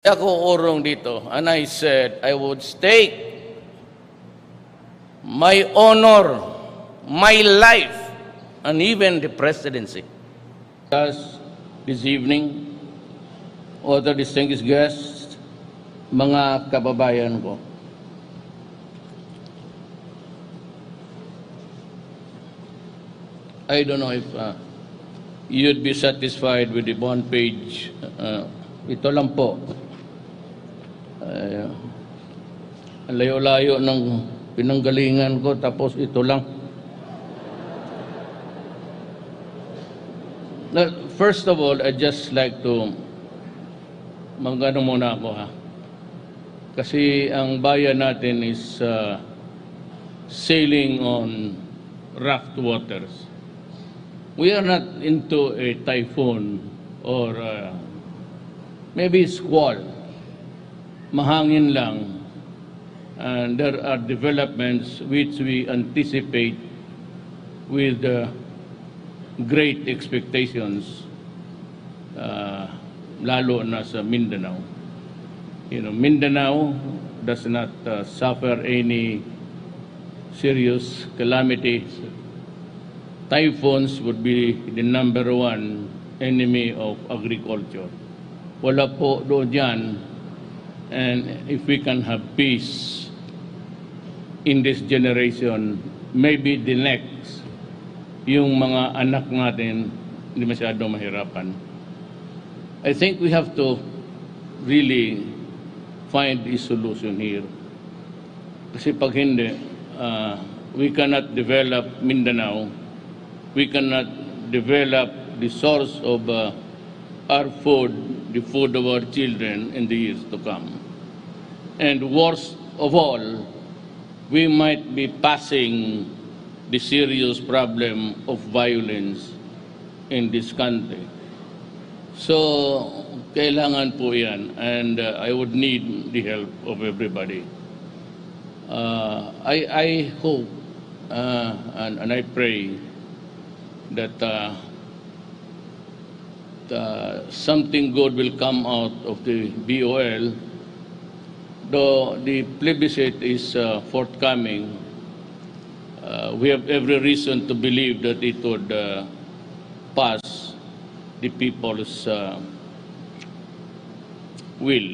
Ako urong dito, and I said I would stake my honor, my life, and even the presidency. This evening, other distinguished guests, mga kababayan ko, I don't know if you'd be satisfied with the one page. Ito lang po. Ang layo-layo ng pinanggalingan ko, tapos ito lang. First of all, I'd just like to magano muna ako ha. Kasi ang bayan natin is sailing on rough waters. We are not into a typhoon or maybe squall. Mahangin lang. And there are developments which we anticipate with great expectations, lalo na sa Mindanao. You know, Mindanao does not suffer any serious calamities. Typhoons would be the number one enemy of agriculture. Wala po doon yan. And if we can have peace in this generation, maybe the next, yung mga anak natin hindi masyado mahirapan. I think we have to really find a solution here. Kasi pag hindi, we cannot develop Mindanao, we cannot develop the source of our food, the food of our children in the years to come. And worst of all, we might be passing the serious problem of violence in this country. So, kailangan po yan, and I would need the help of everybody. I hope and I pray that something good will come out of the BOL. Though the plebiscite is forthcoming, we have every reason to believe that it would pass the people's will.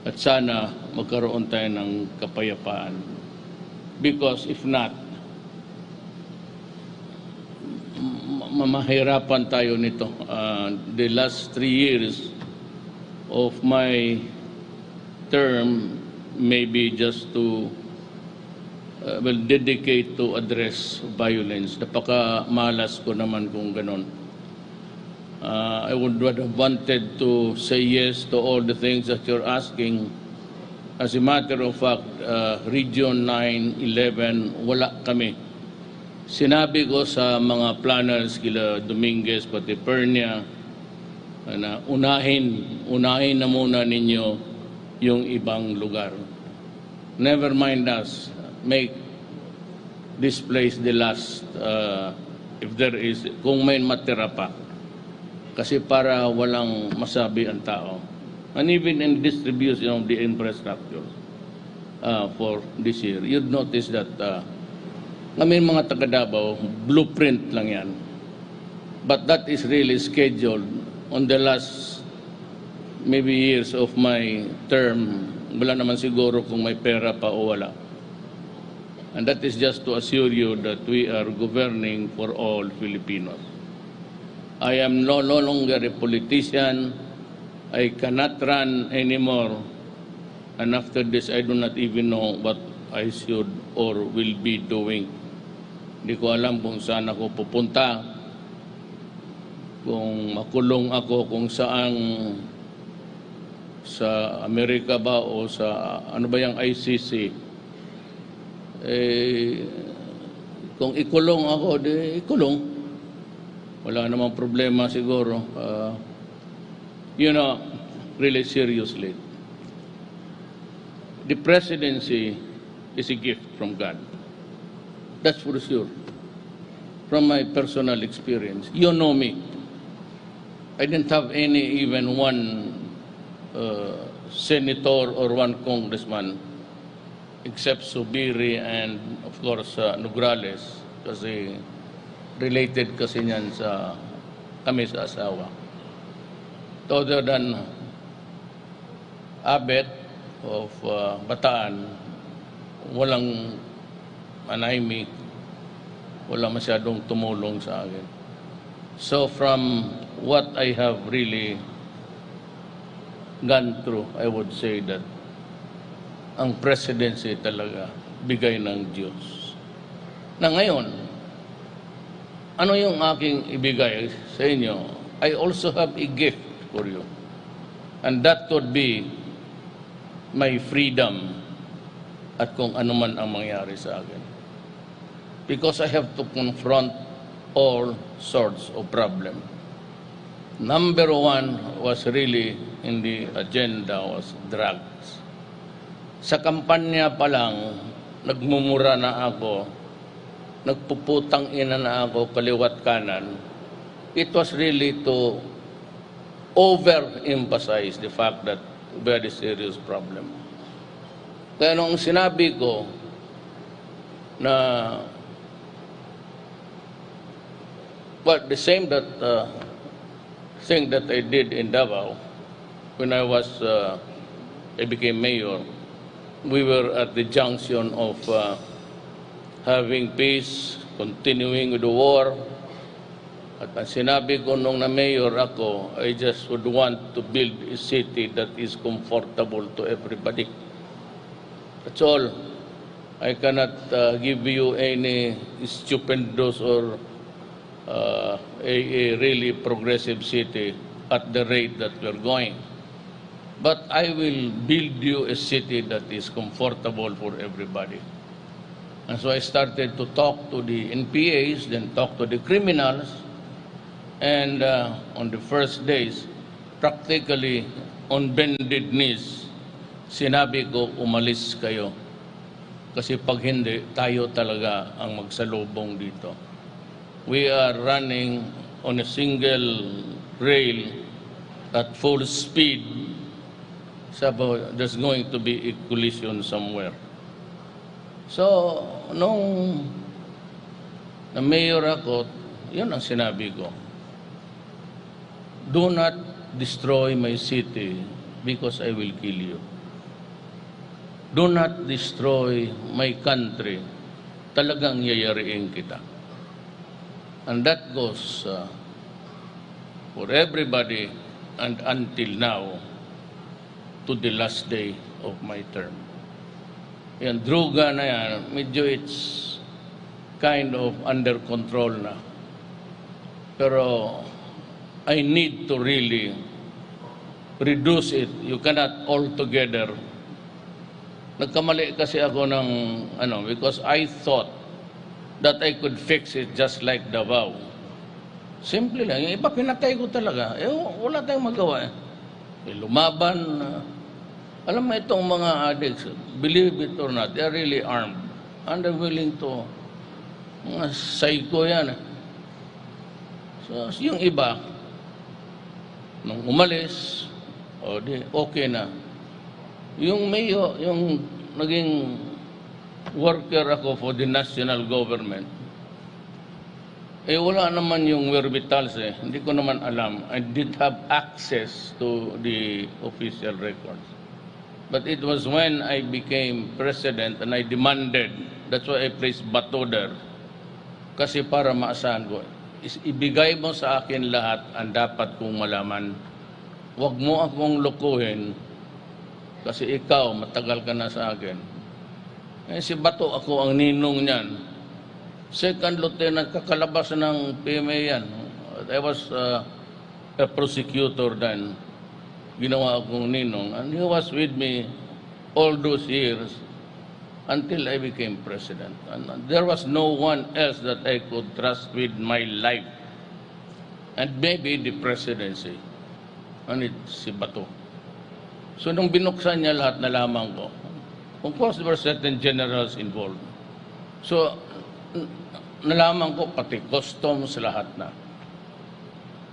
At sana magkaroon tayo ng kapayapaan. Because if not, mamahirapan tayo nito. The last 3 years of my term maybe just to dedicate to address violence. Napaka-malas ko naman kung ganon. I would have wanted to say yes to all the things that you're asking. As a matter of fact, Region 9, 11, wala kami. Sinabi ko sa mga planners, kila Dominguez, pati Pernia, na unahin na muna ninyo yung ibang lugar. Never mind us. Make this place the last, if there is, kung may matira pa. Kasi para walang masabi ang tao. And even in distribution of the infrastructure for this year, you'd notice that kami mga taga-Davao, blueprint lang yan. But that is really scheduled on the last maybe years of my term. Wala naman siguro kung may pera pa o wala. And that is just to assure you that we are governing for all Filipinos. I am no longer a politician. I cannot run anymore. And after this, I do not even know what I should or will be doing. Hindi ko alam kung saan ako pupunta, kung makulong ako, kung saan, sa Amerika ba o sa ano ba yung ICC. Kung ikulong ako, di ikulong. Wala namang problema siguro. You know, really seriously, the presidency is a gift from God. That's for sure. From my personal experience. You know me. I didn't have any, even one senator or one congressman, except Subiri and of course Nograles, kasi related kasi niyan sa kami sa asawa. Other than Abet of Bataan, walang anahimik, wala masyadong tumulong sa akin. So from what I have really gone through, I would say that ang presidency talaga bigay ng Diyos. Na ngayon, ano yung aking ibigay sa inyo? I also have a gift for you. And that could be my freedom at kung ano man ang mangyari sa akin. Because I have to confront all sorts of problems. Number one was really in the agenda was drugs. Sa kampanya pa lang, nagmumura na ako, nagpuputang ina na ako kaliwat kanan. It was really to overemphasize the fact that very serious problem. Kaya nung sinabi ko na the same that thing that I did in Davao when I became mayor, we were at the junction of having peace, continuing with the war. At ang sinabi ko nung na mayor ako, I just would want to build a city that is comfortable to everybody. That's all. I cannot give you any stupendous or a really progressive city at the rate that we're going. But I will build you a city that is comfortable for everybody. And so I started to talk to the NPAs, then talk to the criminals. And on the first days, practically on bended knees, sinabi ko, umalis kayo. Kasi pag hindi, tayo talaga ang magsalubong dito. We are running on a single rail at full speed. So there's going to be a collision somewhere. So, nung na mayor ako, yun ang sinabi ko. Do not destroy my city because I will kill you. Do not destroy my country. Talagang yayariin kita. And that goes for everybody and until now to the last day of my term. Yan, druga na yan, medyo it's kind of under control na. Pero I need to really reduce it. You cannot altogether. Nagkamali kasi ako ng because I thought that I could fix it just like Davao. Simple lang. Yung iba pinatay ko talaga. Wala tayong magawa. Lumaban. Alam mo itong mga addicts, believe it or not, they are really armed. And they're willing to, mga psycho yan. So, yung iba, nung umalis, okay na. Yung mayo, yung naging worker ako for the national government, wala naman yung whereabouts Hindi ko naman alam. I didn't have access to the official records. But it was when I became president and I demanded, that's why I placed BATO there. Kasi para maasahan ko, ibigay mo sa akin lahat ang dapat kong malaman. Huwag mo akong lukuhin kasi ikaw, matagal ka na sa akin. Si BATO, ako ang ninong niyan. Second lieutenant, kakalabas ng PMA yan. I was a prosecutor then. Ginawa akong ninong. And he was with me all those years until I became president. And there was no one else that I could trust with my life. And maybe the presidency. And it's si BATO. So nung binuksan niya lahat, nalaman ko. Of course, there were certain generals involved. So, nalaman ko pati customs lahat na.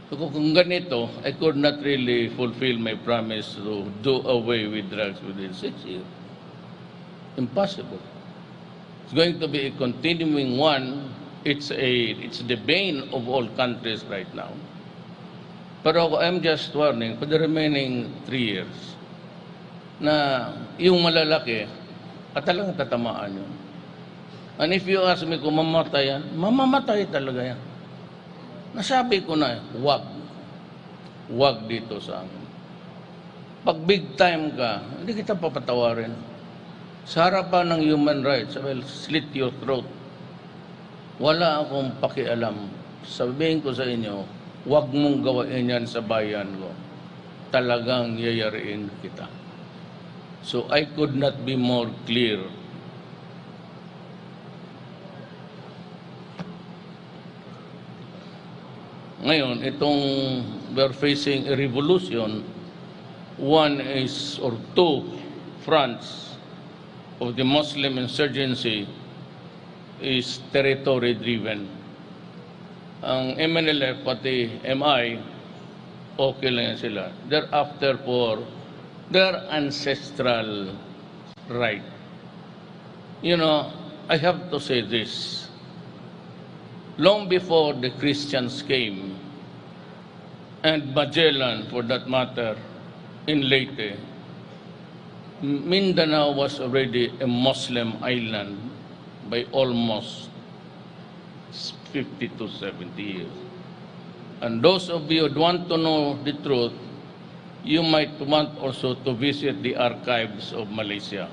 So kung ganito, I could not really fulfill my promise to do away with drugs within 6 years. Impossible. It's going to be a continuing one. It's the bane of all countries right now. Pero I'm just warning for the remaining 3 years na yung malalaki at talagang tatamaan yun. And if you ask me kung mamamatay yan, mamamatay talaga yan. Nasabi ko na, wag dito sa amin. Pag big time ka, hindi kita papatawarin. Sa harapan ng human rights, well, slit your throat. Wala akong pakialam. Sabihin ko sa inyo, wag mong gawain yan sa bayan ko. Talagang yayariin kita. So I could not be more clear. Ngayon, we're facing a revolution. One is, or two fronts of the Muslim insurgency is territory-driven. Ang MNLF pati MI, okay lang yan sila. They're after for their ancestral right. You know, I have to say this. Long before the Christians came, and Magellan for that matter, in Leyte, Mindanao was already a Muslim island by almost 50 to 70 years. And those of you who want to know the truth, you might want also to visit the archives of Malaysia.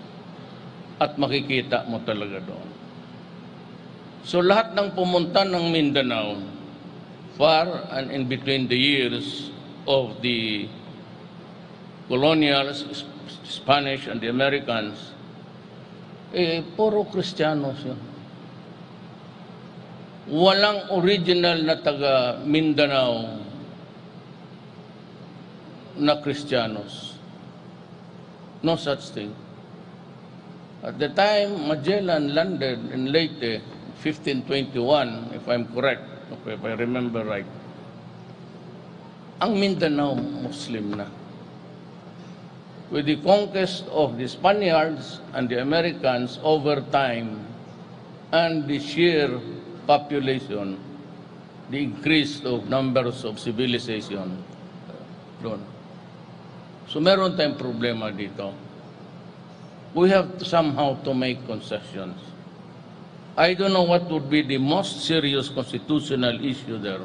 At makikita mo talaga doon. So lahat ng pumunta ng Mindanao, far and in between the years of the colonials, Spanish and the Americans, puro Kristiyanos yun. Walang original na taga Mindanao na Kristiyanos. No such thing. At the time Magellan landed in Leyte, 1521, if I'm correct, if I remember right, ang Mindanao Muslim na. With the conquest of the Spaniards and the Americans over time and the sheer population, the increase of numbers of civilization doon. So meron tayong problema dito. We have to somehow to make concessions. I don't know what would be the most serious constitutional issue there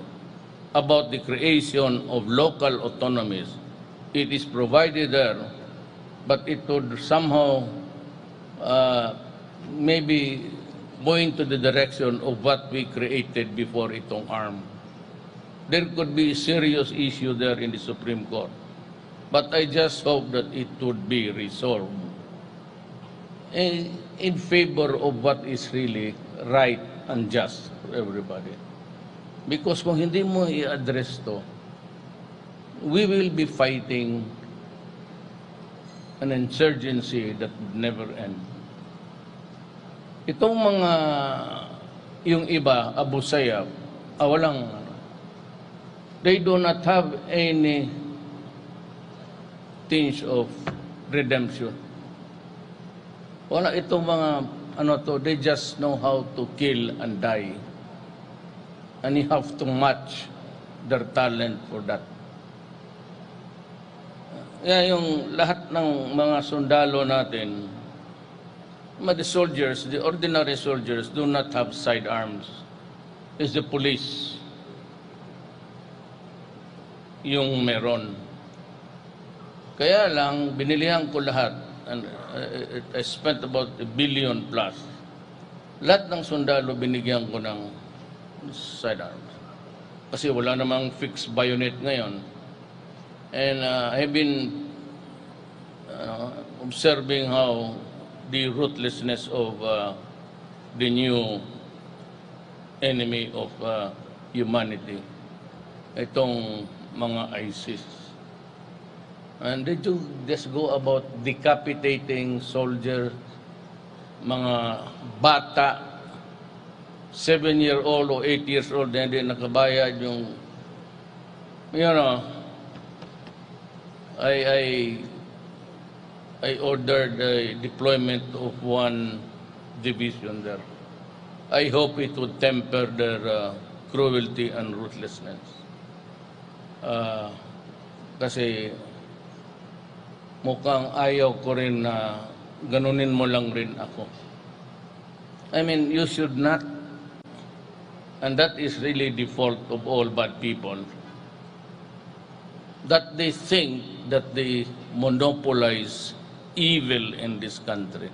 about the creation of local autonomies. It is provided there, but it would somehow maybe going to the direction of what we created before itong ARM. There could be a serious issue there in the Supreme Court. But I just hope that it would be resolved in favor of what is really right and just for everybody. Because kung hindi mo i-address to, we will be fighting an insurgency that would never end. Itong mga, yung iba, Abu Sayyaf, walang, they do not have any tinge of redemption. Wala itong mga, they just know how to kill and die. And you have to match their talent for that. Yan yung lahat ng mga sundalo natin, the soldiers, the ordinary soldiers do not have sidearms. It's the police yung meron. Kaya lang, binilihan ko lahat. And I spent about $1 billion plus. Lahat ng sundalo binigyan ko ng sidearms. Kasi wala namang fixed bayonet ngayon. And I've been observing how the ruthlessness of the new enemy of humanity, itong mga ISIS. And they do just go about decapitating soldiers, mga bata, 7-year-old o 8 years old na hindi nakabayad yung You know, I ordered the deployment of one division there. I hope it would temper their cruelty and ruthlessness. Kasi mukhang ayaw ko rin na ganunin mo lang rin ako. I mean, you should not. And that is really the fault of all bad people. That they think that they monopolize evil in this country.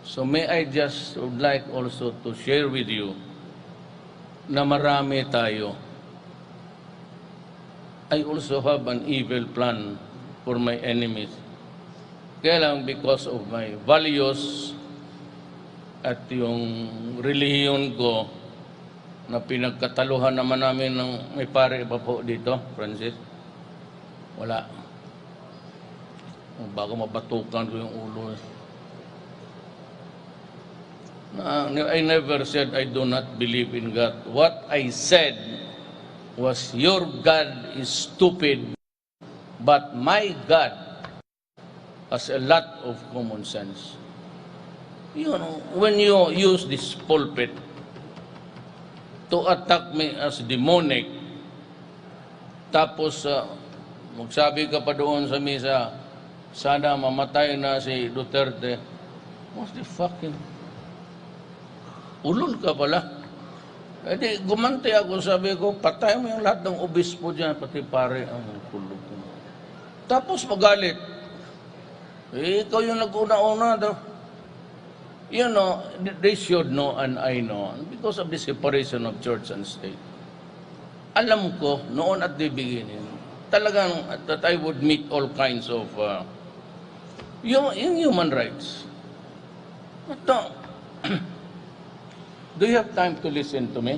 So may I just would like also to share with you na marami tayo. I also have an evil plan for my enemies. Kaya lang because of my values at yung relihiyon ko na pinagkataluhan naman namin ng may pare pa po dito, Francis. Wala. Bago mabatukan ko yung ulo. I never said I do not believe in God. What I said was your God is stupid, but my God has a lot of common sense. You know, when you use this pulpit to attack me as demonic, tapos magsabi ka pa doon sa misa, sana mamatay na si Duterte. What's the fucking... Ulol ka pala. E di, gumante ako, sabi ko, patay mo yung lahat ng obispo dyan, pati pare, ang kulog ko. Tapos magalit. Eh, ikaw yung nag-una-una daw. You know, they should know and I know, because of the separation of church and state. Alam ko, noon at the beginning, talagang that I would meet all kinds of human rights. Ito, do you have time to listen to me?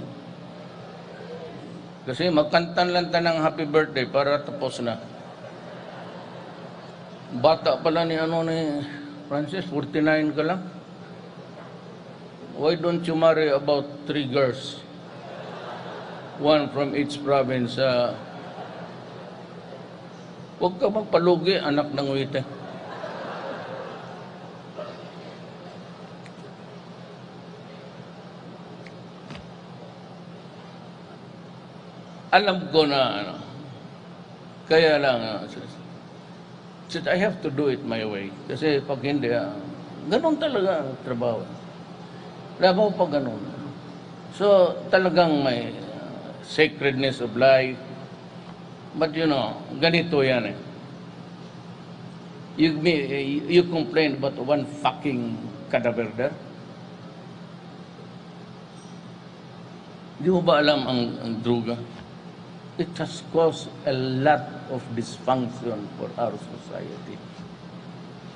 Kasi magkantan lang tayo ng happy birthday para tapos na. Bata pala ni Francis, 49 ka lang. Why don't you marry about 3 girls? One from each province. Huwag ka magpalugi, anak ng wite. Alam ko na, kaya lang, I have to do it my way. Kasi pag hindi, ganun talaga ang trabaho. Trabaho pa ganun. So, talagang may sacredness of life. But you know, ganito yan eh. You complain about one fucking cadaver there? Di mo ba alam ang druga? It has caused a lot of dysfunction for our society.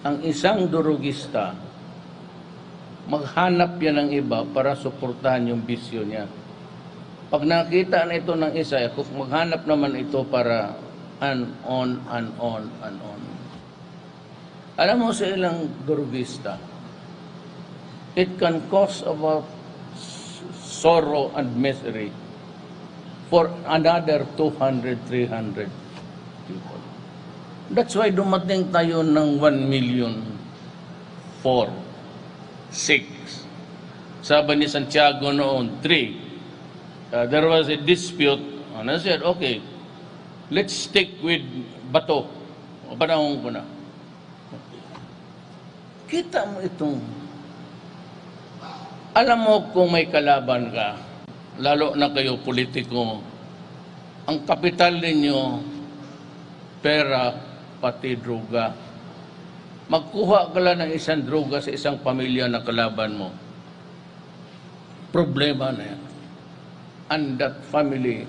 Ang isang durugista, maghanap yan ng iba para suportahan yung bisyo niya. Pag nakita na ito ng isa, maghanap naman ito para and on. Alam mo sa ilang durugista, it can cause about sorrow and misery for another 200, 300 people. That's why dumating tayo ng 1 million, 4, 6. Sabi ni Santiago noon, 3. There was a dispute, and I said, okay, let's stick with BATO. Panahon ko na. Kita mo itong, alam mo kung may kalaban ka, lalo na kayo politiko, ang kapital ninyo, pera, pati droga. Magkuha ka lang ng isang droga sa isang pamilya na kalaban mo. Problema na yan. And that family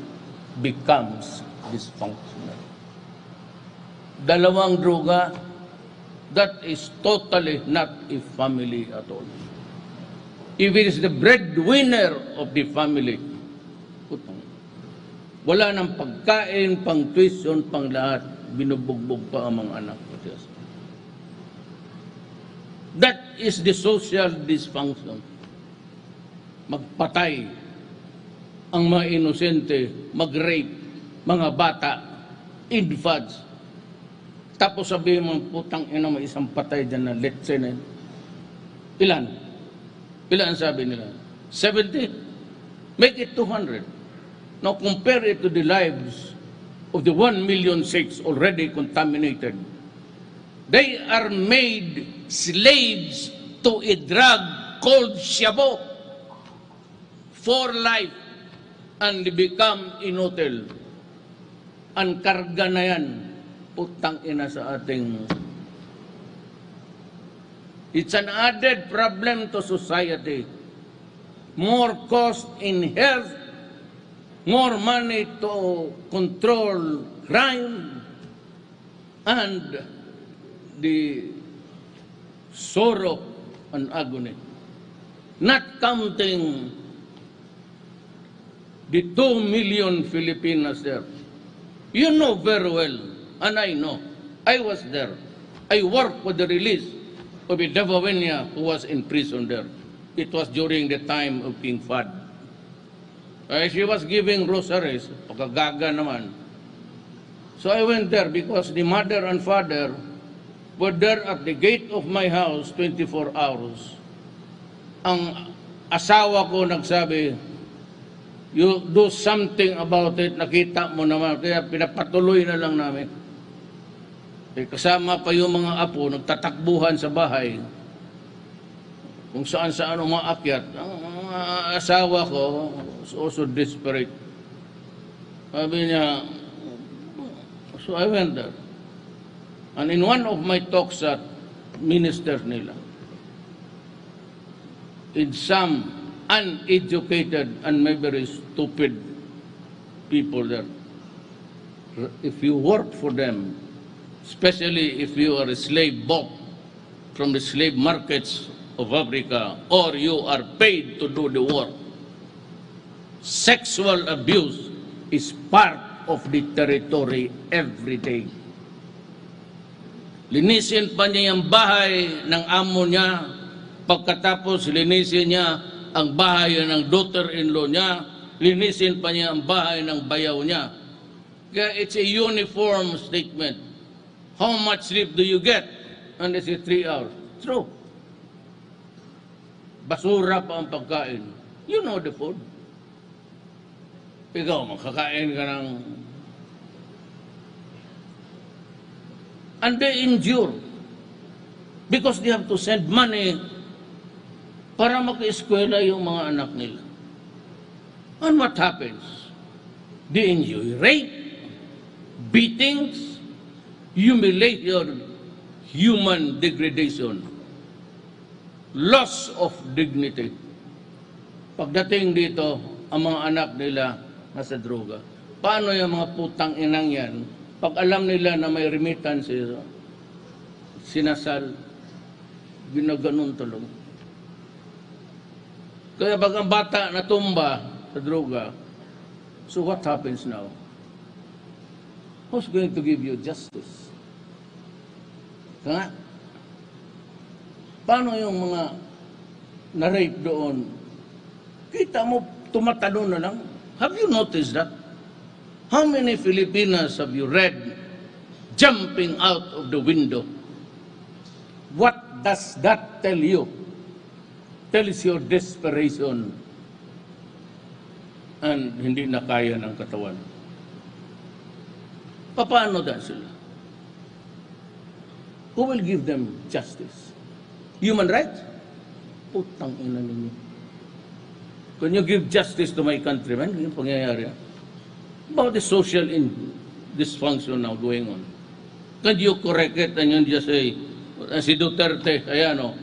becomes dysfunctional. Dalawang droga, that is totally not a family at all. If it is the breadwinner of the family, wala nang pagkain, pang tuition, pang lahat, binubugbog pa ang mga anak. That is the social dysfunction. Magpatay ang mga inosente, mag-rape, mga bata, infants. Tapos sabihin mo, putang ina, may isang patay dyan na let's say na. Ilan? Ilan sabi nila? 70? Make it 200. Now compare it to the lives of the 1,000,006 already contaminated. They are made slaves to a drug called shabu for life and become inutil. Ang karga na yan, putang ina sa ating... It's an added problem to society. More cost in health, more money to control crime, and the sorrow and agony. Not counting the 2 million Filipinos there. You know very well, and I know, I was there. I worked for the release of a Davawenya who was in prison there. It was during the time of King Fahd. She was giving rosaries, pagkagaga naman. So I went there because the mother and father were there at the gate of my house 24 hours. Ang asawa ko nagsabi, you do something about it, nakita mo naman. Kaya pinapatuloy na lang namin. Kasama pa yung mga apo, nagtatakbuhan sa bahay. Kung saan-saan umaakyat. Ang mga asawa ko was also desperate. Sabi niya, so I went there. And in one of my talks at ministers nila, in some uneducated and maybe stupid people there, if you work for them, especially if you are a slave bought from the slave markets of Africa, or you are paid to do the work, sexual abuse is part of the territory every day. Linisin pa niya yung bahay ng amo niya, pagkatapos linisin niya ang bahay ng daughter-in-law niya, linisin pa niya ang bahay ng bayaw niya. Kaya it's a uniform statement. How much sleep do you get? And they say 3 hours. True. Basura pa ang pagkain. You know the food. Ikaw, makakain ka ng... And they endure. Because they have to send money para mag-eskwela yung mga anak nila. And what happens? They enjoy rape, beatings, humiliation, human degradation, loss of dignity. Pagdating dito, ang mga anak nila nasa droga. Paano yung mga putang inang yan? Pag alam nila na may remittance, sinasal, ginaganon talaga. Kaya pag ang bata natumba sa droga, so what happens now? Who's going to give you justice? Kaya, paano yung mga na-rape doon? Kita mo, tumatalo na lang. Have you noticed that? How many Filipinas have you read jumping out of the window? What does that tell you? Tells your desperation and hindi na kaya ng katawan. Paano da sila? Who will give them justice? Human rights? Putang ina ninyo. Can you give justice to my countrymen? Yung pangyayari. About the social dysfunction now going on. Can you correct it and you just say, si Duterte, ayan o,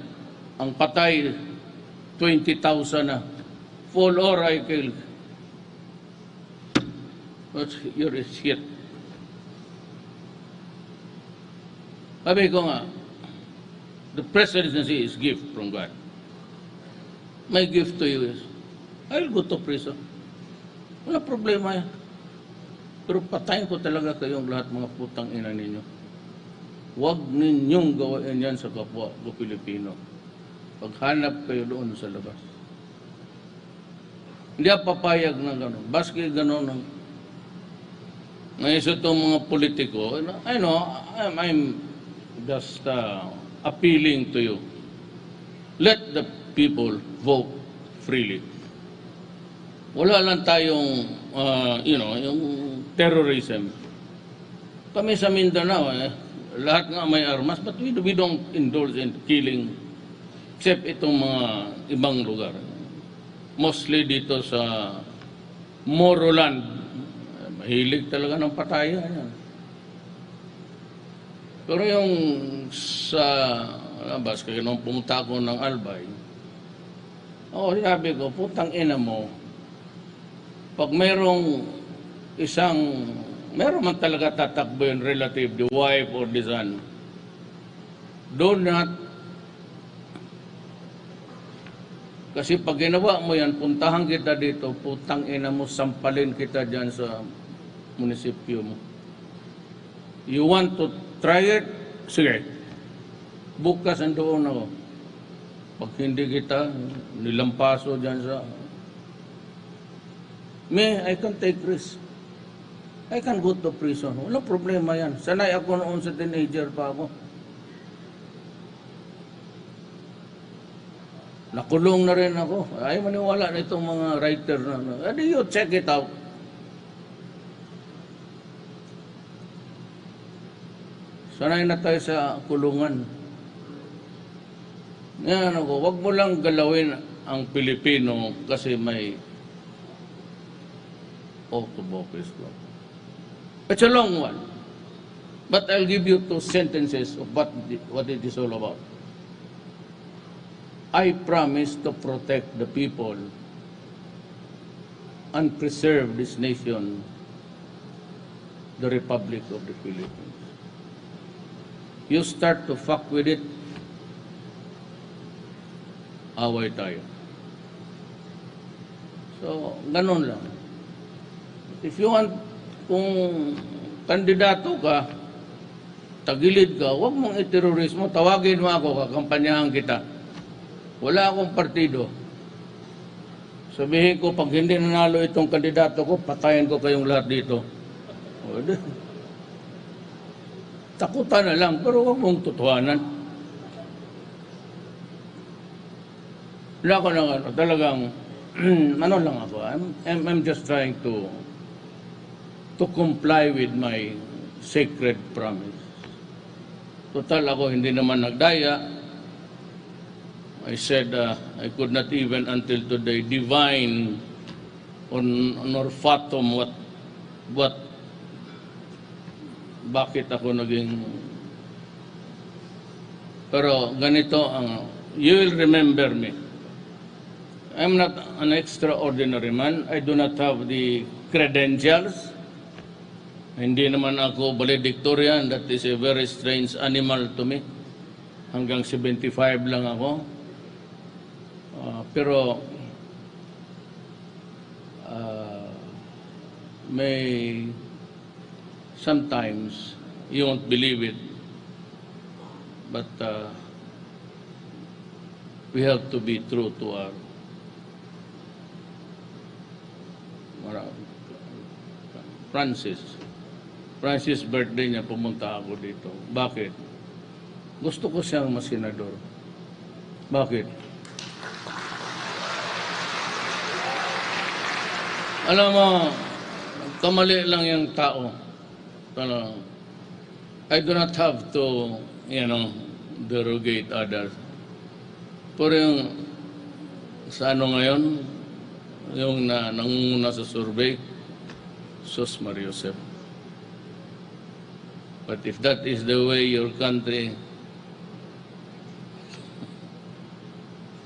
ang patay, 20,000 na. Fall or I kill. But you're a shit. Sabi ko nga, the presidency is gift from God. My gift to you is, I'll go to prison. Wala problema yan. Pero patayin ko talaga kayong lahat mga putang ina ninyo. Huwag ninyong gawain yan sa kapwa ko Pilipino. Paghanap kayo doon sa labas. Hindi papayag ng gano'n. Baski gano'n ng Ngayon sa itong mga politiko, I know, I'm just appealing to you. Let the people vote freely. Wala lang tayong, yung terrorism. Kami sa Mindanao, lahat nga may armas, but we don't indulge in killing except itong mga ibang lugar. Mostly dito sa Moroland, mahilig talaga ng patayan yan. Pero yung sa labas, kaya nung pumunta ako ng Albay, sabi ko, putang ina mo, pag meron man talaga tatakbo yung relative, the wife or the son, do not, kasi pag ginawa mo yan, puntahan kita dito, putang ina mo, sampalin kita dyan sa munisipyo mo. You want to try it? Sige. Bukas andoon ako. Pag hindi kita, nilampaso dyan sa... I can take risk. I can go to prison. Walang problema yan. Sanay ako noon sa teenager pa ako. Nakulong na rin ako. Ay, maniwala na itong mga writer na. You check it out. Sanay na tayo sa kulungan. Yan ako, wag mo lang galawin ang Pilipino kasi may oath of office. It's a long one. But I'll give you 2 sentences of what it is all about. I promise to protect the people and preserve this nation, the Republic of the Philippines. You start to fuck with it, away tayo. So, ganun lang. If you want, kung kandidato ka, tagilid ka, huwag mong iterorismo, tawagin mo ako, kakampanyahan kita. Wala akong partido. Sabihin ko, pag hindi nanalo itong kandidato ko, patayin ko kayong lahat dito. Takutan na lang, pero huwag mong tutuhanan. Wala ko lang, talagang, ano lang ako, I'm just trying to comply with my sacred promise. Total ako, hindi naman nagdaya. I said I could not even until today divine or fathom bakit ako naging, pero ganito ang, you will remember me. I'm not an extraordinary man. I do not have the credentials. Hindi naman ako valedictorian. That is a very strange animal to me. Hanggang 75 lang ako. Pero may sometimes you won't believe it, but we have to be true to our Francis birthday niya, pumunta ako dito. Bakit? Gusto ko siyang masenador. Bakit? Alam mo, kamali lang yung tao. I do not have to, derogate others. Pero yung, sa ngayon, yung nangunguna sa survey, Sus Mariosep. But if that is the way your country,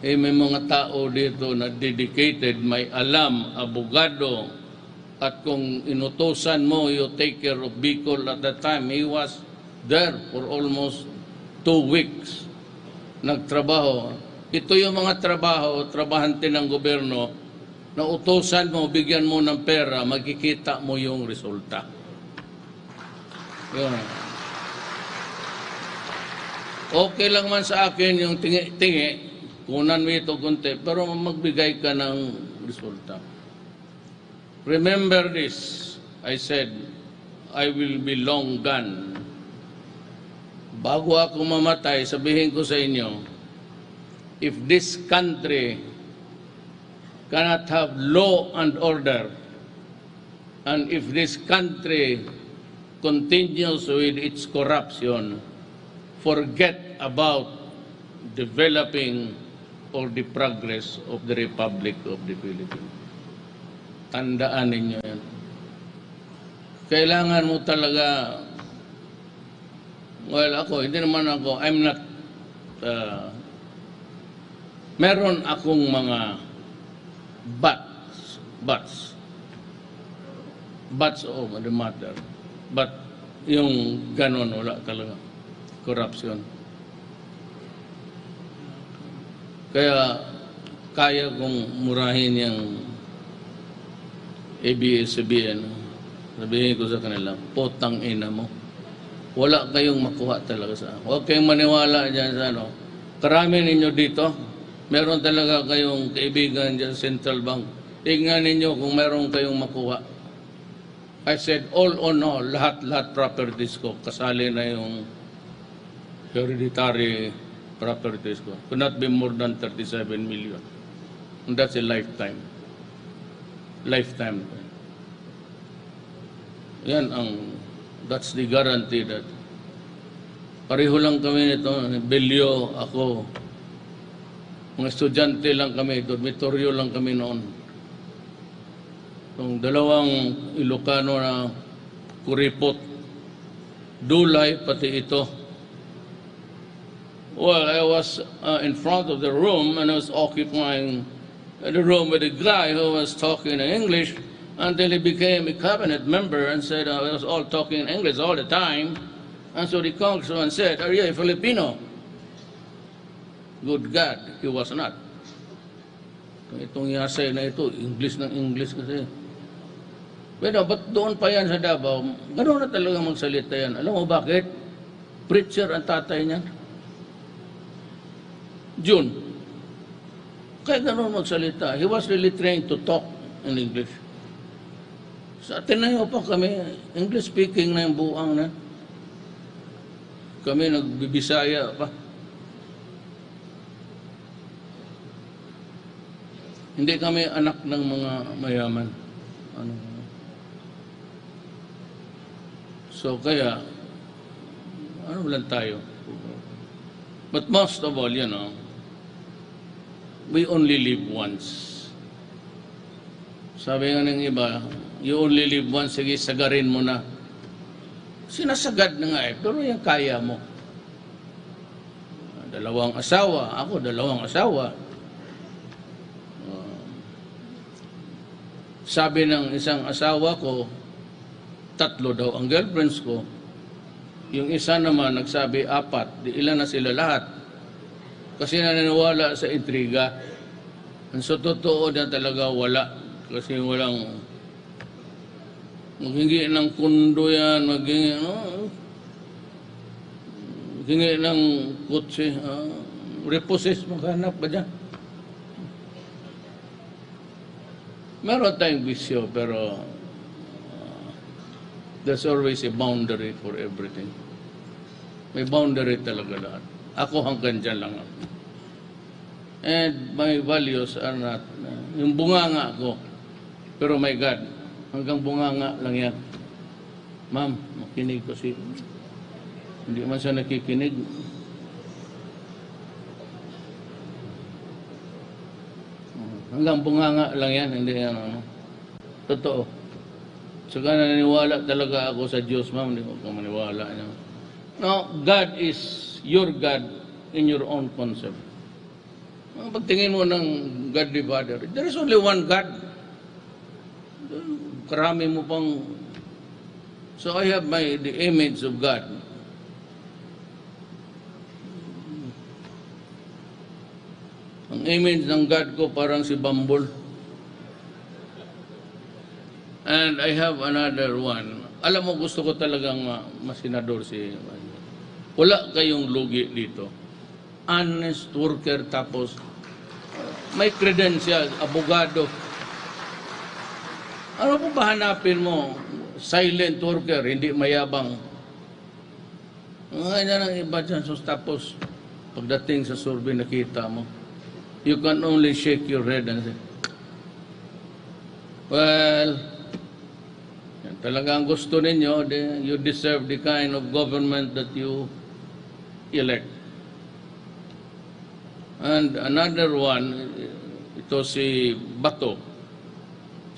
may mga tao dito na dedicated, may alam, abogado, at kung inutosan mo, you take care of Bicol at that time, he was there for almost 2 weeks. Nagtrabaho. Ito yung mga trabahante ng gobyerno, na utosan mo, bigyan mo ng pera, magkikita mo yung resulta. Yun. Okay lang man sa akin yung tingi-tingi, kunan mo ito kunti, pero magbigay ka ng resulta. Remember this, I said, I will be long gone. Bago ako mamatay, sabihin ko sa inyo, if this country cannot have law and order, and if this country continues with its corruption, forget about developing or the progress of the Republic of the Philippines. Tandaan ninyo yan. Kailangan mo talaga, well, hindi naman ako, I'm not, meron akong mga buts of the matter. But yung ganon, wala talaga. Corruption. Kaya kaya kong murahin yung ABS-CBN. Sabihin ko sa kanila, potang ina mo. Wala kayong makuha talaga sa akin. Huwag kayong maniwala dyan sa ano. Karami ninyo dito, meron talaga kayong kaibigan dyan sa Central Bank. Tingnan ninyo kung meron kayong makuha. I said, all on all, lahat properties ko, kasali na yung hereditary properties ko. Could not be more than 37 million. And that's a lifetime. Lifetime. Yan that's the guarantee that pareho lang kami nito, Belyo, ako. Mga estudyante lang kami, dormitoryo lang kami noon. Itong dalawang Ilocano na kuripot, Dulay, pati ito. Well, I was in front of the room and I was occupying the room with a guy who was talking in English until he became a cabinet member and said, I was all talking in English all the time. And so the congressman said, are you a Filipino? Good God, he was not. Itong yasay na ito, English ng English kasi. Pero ba't doon pa yan sa Davao? Gano'n na talaga magsalita yan. Alam mo bakit? Preacher ang tatay niya. June. Kaya gano'n magsalita. He was really trained to talk in English. Sa Ateneo pa kami, English speaking na yung buang na. Kami nagbibisaya pa. Hindi kami anak ng mga mayaman. So kaya, ano lang tayo? But most of all, we only live once. Sabi nga ng iba, you only live once, sige, sagarin mo na. Sinasagad na nga pero yung kaya mo. Dalawang asawa, ako dalawang asawa. Sabi ng isang asawa ko, 3 daw ang girlfriends ko. Yung isa naman nagsabi 4, di ilan na sila lahat. Kasi naniniwala sa intriga. And so totoo na talaga wala. Kasi walang maghingi ng kundo yan, maghingi ng kutsi, repossess, maghanap ba dyan? Meron tayong bisyo, pero there's always a boundary for everything. May boundary talaga lahat. Ako hanggang dyan lang ako. And my values are not, yung bunganga ko, pero my God, hanggang bunganga lang yan. Ma'am, makinig kasi. Hindi man siya nakikinig. Hanggang bunganga lang yan, hindi yan totoo. Saka naniniwala talaga ako sa Diyos, ma'am, hindi ko maniwala niya. No, God is your God in your own concept. Pagtingin mo ng God the Father, there is only one God. Karami mo pang... So I have the image of God. Ang image ng God ko parang si Bumble. And I have another one. Alam mo, gusto ko talagang masenador si... Wala kayong lugi dito. Honest worker, tapos may credentials, abogado. Ano po ba hanapin mo silent worker, hindi mayabang. Ngayon na ng iba dyan. So, tapos, pagdating sa survey, nakita mo, you can only shake your head and say, well, yan talaga ang gusto ninyo, you deserve the kind of government that you elect. And another one, ito si Bato.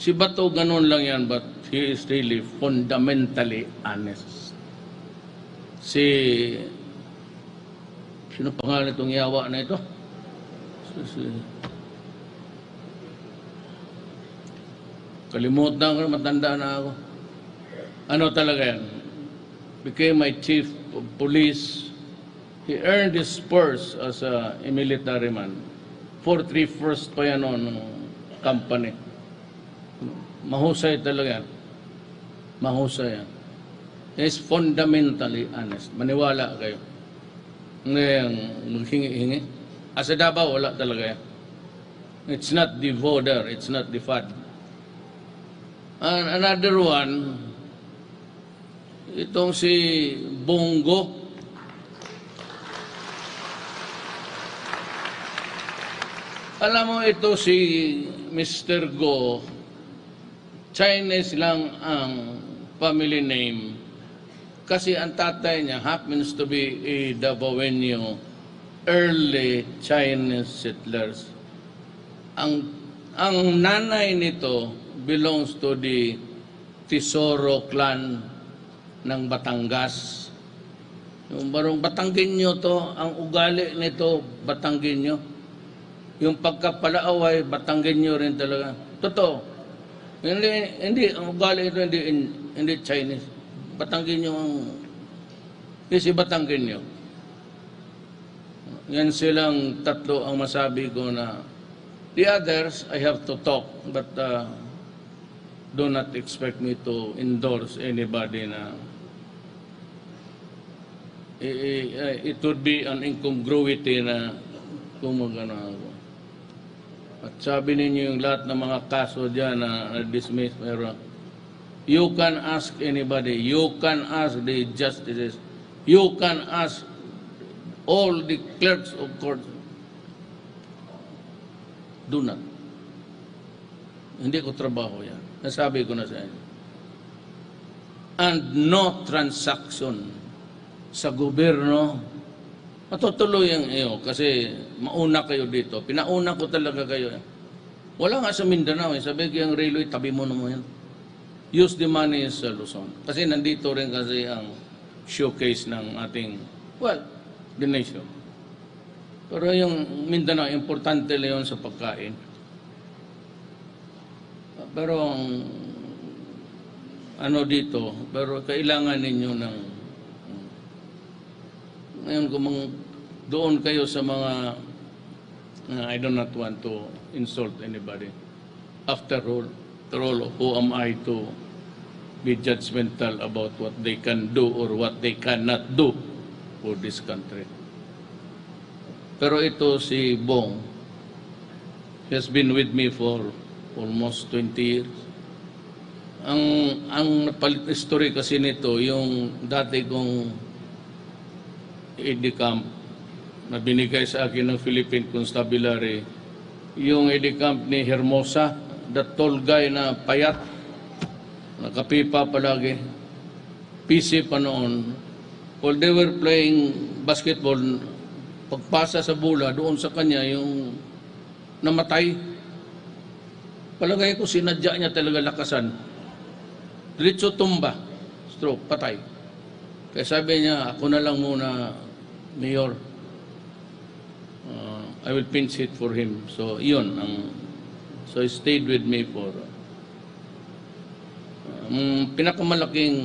Si Bato, ganun lang yan, but he is really fundamentally honest. Sino pangalan itong yawa na ito? Kalimutan ko, matanda na ako. Ano talaga yan? Became my chief of police. He earned his spurs as a military man. 431st pa yan ng company. Mahusay talaga yan. Mahusay yan. Is fundamentally honest. Maniwala kayo. Ngayon, maghingi-hingi. Sa Davao, wala talaga yan. It's not the voter, it's not the fad. And another one, itong si Bongo. Alam mo, ito si Mr. Go, Chinese lang ang family name. Kasi ang tatay niya happens to be a Davaoenyo, early Chinese settlers. Ang nanay nito belongs to the Tesoro clan ng Batangas. Yung barong Batanggenyo to, ang ugali nito Batanggenyo. Yung pagkapalaaway Batanggenyo rin talaga. Totoo. Hindi ang ugali ito hindi Chinese. Batanggenyo ang si Batanggenyo. Yan silang tatlo ang masabi ko na the others I have to talk but do not expect me to endorse anybody na it would be an incongruity na kung magano ako. At sabi ninyo yung lahat ng mga kaso dyan na dismiss, pero you can ask anybody, you can ask the justices, you can ask all the clerks of court. Do not. Hindi ko trabaho yan. Nasabi ko na sa inyo. And no transaction sa gobyerno matutuloy ang iyo kasi mauna kayo dito. Pinauna ko talaga kayo. Wala nga sa Mindanao. Sabi ko yung railway, tabi mo naman yan. Use the money sa Luzon. Kasi nandito rin kasi ang showcase ng ating, well, the nation. Pero yung Mindanao, importante lang yun sa pagkain. Pero ano dito, pero kailangan ninyo ng ngayon kung doon kayo sa mga I do not want to insult anybody. After all, who am I to be judgmental about what they can do or what they cannot do for this country? Pero ito si Bong, he has been with me for almost 20 years. Ang napalit na story kasi nito, yung dati kong Edicamp na binigay sa akin ng Philippine Constabulary, yung Edicamp ni Hermosa, that tall guy na payat, nakapipa palagi, PC pa noon. While they were playing basketball, pagpasa sa bola, doon sa kanya yung namatay. Palagay ko sinadya niya talaga lakasan. Diretso tumba, stroke, patay. Kaya sabi niya, ako na lang muna, Mayor. I will pinch hit for him. So, yun. So, he stayed with me for pinakamalaking,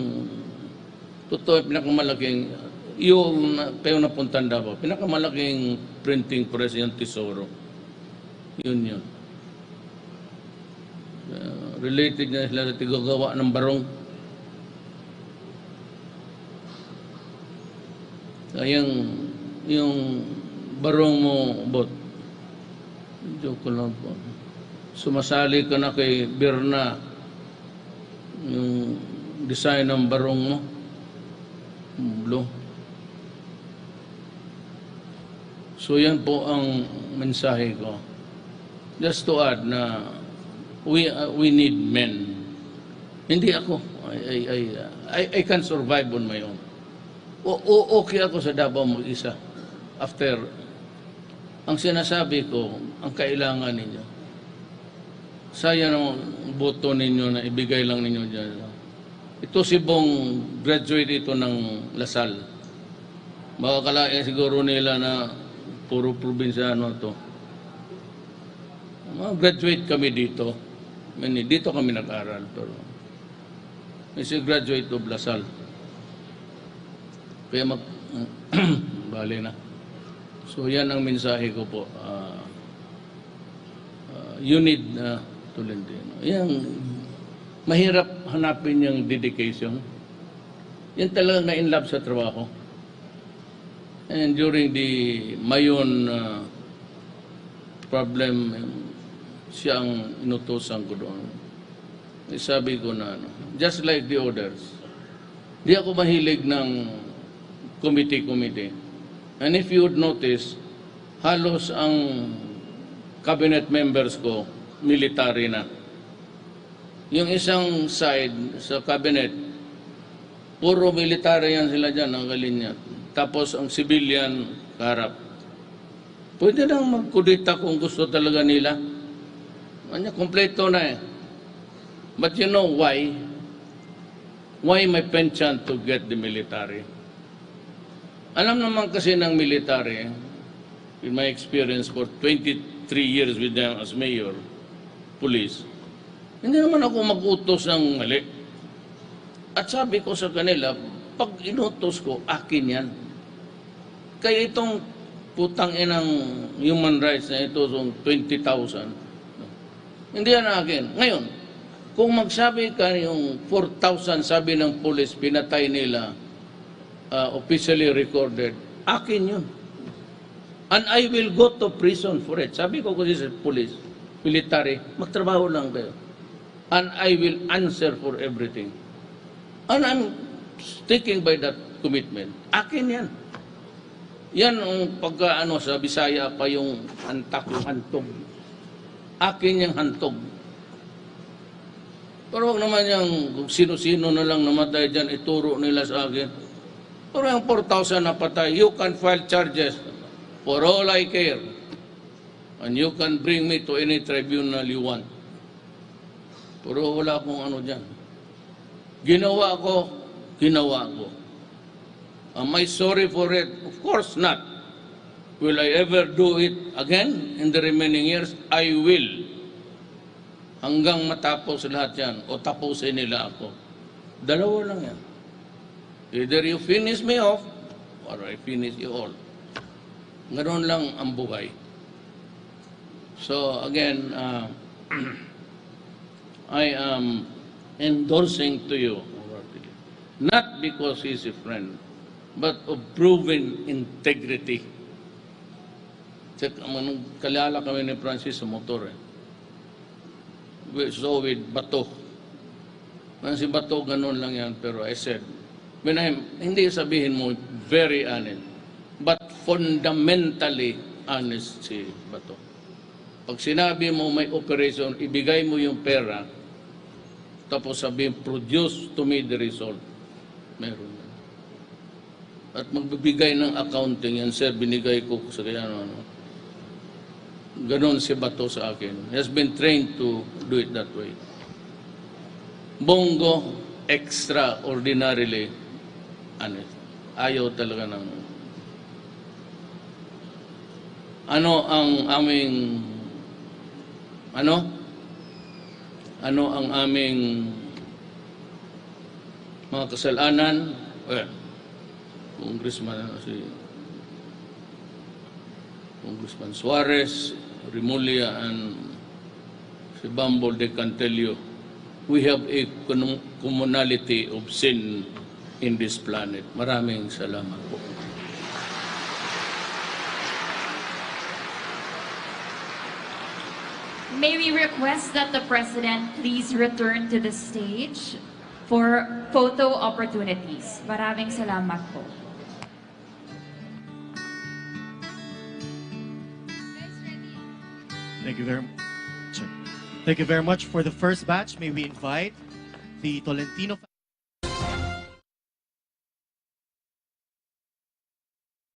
pinakamalaking, yung kayo napuntan Davao, pinakamalaking printing press yung Tesoro. Yun. Related na sila sa tigagawa ng barong. Yung barong mo, bot. Joke lang po. Sumasali ka na kay Birna. Yung design ng barong mo? Blue. So yan po ang mensahe ko. Just to add na we need men. Hindi ako. I can survive on my own. Okay ako sa Davao mag-isa. After, ang sinasabi ko, ang kailangan ninyo, sayang ang boto ninyo na ibigay lang ninyo dyan. Ito si Bong, graduate ito ng Lasal. Makakalain siguro nila na puro probinsyano to. Graduate kami dito. Dito kami nag-aral. Pero is a graduate of Lasal. Kaya bali na. So yan ang mensahe ko po. You need Tolentino. Yan, mahirap hanapin yung dedication. Yan talagang na-in-love sa trabaho. And during the Mayon problem, siya ang inutosan ko doon. Sabi ko na, just like the others, di ako mahilig ng committee. And if you would notice, halos ang cabinet members ko, military na. Yung isang side sa cabinet, puro military yan sila dyan, ang kalinya. Tapos ang civilian, karap. Pwede nang magkudita kung gusto talaga nila. Kanya, kompleto na eh. But you know why? Why my penchant to get the military? Alam naman kasi ng military, in my experience for 23 years with them as mayor, police, hindi naman ako mag-utos ng mali. At sabi ko sa kanila, pag inutos ko, akin yan. Kaya itong putang inang human rights na ito, 20,000, hindi yan akin. Ngayon, kung magsabi ka yung 4,000, sabi ng police, pinatay nila, officially recorded, akin yun. And I will go to prison for it. Sabi ko kasi sa police, military, magtrabaho lang kayo. And I will answer for everything. And I'm sticking by that commitment. Akin yan. Yan ang pagka sa Bisaya pa yung antak, yung hantog. Akin yung hantog. Pero huwag naman yung kung sino-sino na lang namatay dyan, ituro nila sa akin. Pero yung 4,000 na patay, you can file charges for all I care. And you can bring me to any tribunal you want. Pero wala akong ano dyan. Ginawa ko. Am I sorry for it? Of course not. Will I ever do it again in the remaining years? I will. Hanggang matapos lahat yan. O tapusin nila ako. Dalawa lang yan. Either you finish me off, or I finish you all. Ganon lang ang buhay. So again, I am endorsing to you, not because he's a friend, but of proven integrity. Kalala kami ni Francis sa motor. We saw with Bato. Si Bato, ganun lang yan. Pero I said, hindi sabihin mo very honest, but fundamentally honest si Bato. Pag sinabi mo may operation, ibigay mo yung pera, tapos sabihin, produce to me the result. Meron na. At magbibigay ng accounting yan, sir, binigay ko sa kaya ano. Ganon si Bato sa akin. He has been trained to do it that way. Bongo, extraordinarily honest. Ayaw talaga ng... Ano ang aming... Ano ang aming mga kasalanan? Congressman Suarez, Remulla, and si Bumble, they can tell you, we have a commonality of sin in this planet. Maraming salamat po. May we request that the President please return to the stage? for photo opportunities. Maraming salamat po. Thank you very much. Thank you very much for the first batch. May we invite the Tolentino